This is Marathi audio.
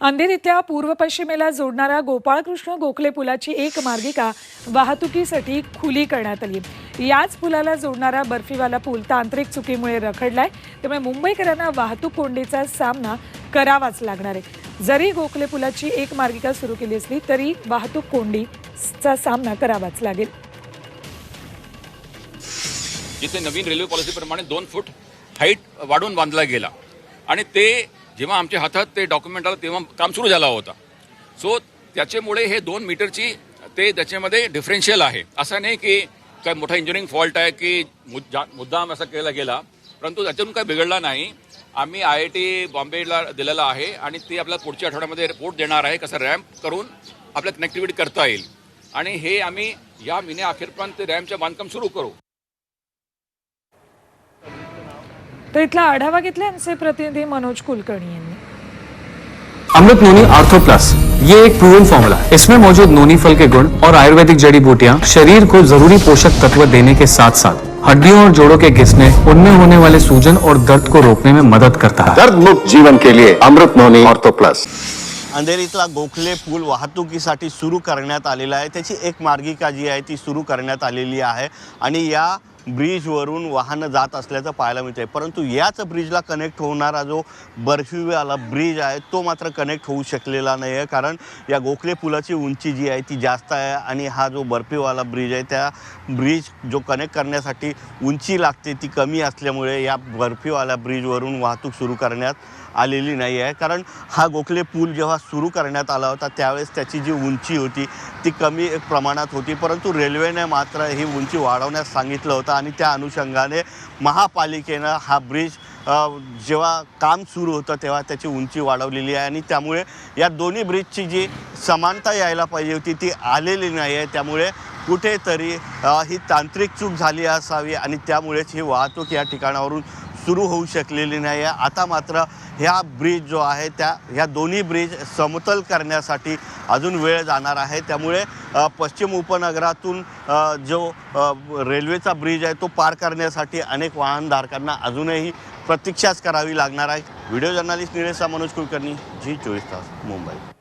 अंधेरीतल्या पूर्व पश्चिमेला जोडणारा गोपाळकृष्ण गोखले पुलाची एक मार्गिका वाहतुकीसाठी खुली करण्यात आली। याच पुलाला जोडणारा बर्फीवाला पूल तांत्रिक चुकीमुळे रखडलाय, त्यामुळे मुंबईकरांना वाहतूक कोंडीचा सामना करावाच लागणार आहे। जरी गोखले पुलाची एक मार्गिका सुरू केली असली तरी वाहतूक कोंडीचा सामना करावाच लागेल। जिथे नवीन रेल्वे पॉलिसीप्रमाणे 2 फूट हाईट वाढवून बांधला गेला आणि ते जेव्हा आमच्या हातात ते डॉक्युमेंट आलं तेव्हा काम सुरू झाला होता। सो त्याच्यामुळे हे 2 मीटरची ते त्याच्यामध्ये डिफरन्शियल आहे। असं नाही की काय मोठा इंजिनिअरिंग फॉल्ट आहे की मुद्दाम असं केला गेला, परंतु त्याच्यातून काय बिघडला नाही। आम्ही IIT बॉम्बेला दिलेला आहे आणि ते आपल्याला पुढच्या आठवड्यामध्ये रिपोर्ट देणार आहे कसं रॅम्प करून आपल्या कनेक्टिव्हिटी करता येईल आणि हे आम्ही या महिन्या अखेरपर्यंत रॅम्पचं बांधकाम सुरू करू। तो इथला आढावा घेतला आमचे प्रतिनिधी मनोज कुलकर्णी यांनी। अमृत नोनी आर्थो प्लस ये एक प्रूवन फॉर्मूला है। इसमें मौजूद नोनी फल के गुण और आयुर्वेदिक जड़ी बूटियां शरीर को जरूरी पोषक तत्व देने के साथ साथ हड्डियों और जोड़ों के घिसने, उनमें होने वाले सूजन और दर्द को रोकने में मदद करता है। दर्द मुक्त जीवन के लिए अमृत नोनी आर्थो प्लस। अंधेरीतला गोखले पूल वाहतुकीसाठी सुरू करण्यात आलेला आहे। त्याची एक मार्गिका जी आहे ती सुरू करण्यात आलेली आहे आणि या ब्रिजवरून वाहनं जात असल्याचं पाहायला मिळते, परंतु याच ब्रिजला कनेक्ट होणारा जो बर्फीवाला ब्रिज आहे तो मात्र कनेक्ट होऊ शकलेला नाही आहे, कारण या गोखले पुलाची उंची जी आहे ती जास्त आहे आणि हा जो बर्फीवाला ब्रिज आहे त्या ब्रिज जो कनेक्ट करण्यासाठी उंची लागते ती कमी असल्यामुळे या बर्फीवाल्या ब्रिजवरून वाहतूक सुरू करण्यात आलेली नाही आहे। कारण हा गोखले पूल जेव्हा सुरू करण्यात आला होता त्यावेळेस त्याची जी उंची होती ती कमी प्रमाणात होती, परंतु रेल्वेने मात्र ही उंची वाढवण्यास सांगितलं होतं आणि त्या अनुषंगाने महापालिकेनं हा ब्रिज जेव्हा काम सुरू होतं तेव्हा त्याची उंची वाढवलेली आहे आणि त्यामुळे या दोन्ही ब्रिजची जी समानता यायला पाहिजे होती ती आलेली नाही आहे। त्यामुळे कुठेतरी ही तांत्रिक चूक झाली असावी आणि त्यामुळेच ही वाहतूक या ठिकाणावरून सुरू होऊ शकलेली नाही आहे। आता मात्र ह्या ब्रिज जो आहे ह्या दोन्ही ब्रिज समतल करण्यासाठी अजून वेळ जाणार आहे। त्यामुळे पश्चिम उपनगरातून जो रेल्वेचा ब्रिज आहे तो पार करण्यासाठी अनेक वाहनधारकांना अजूनही प्रतीक्षाच करावी लागणार आहे। Video journalist Nilesh Manoj Kulkarni, G24 तास, मुंबई।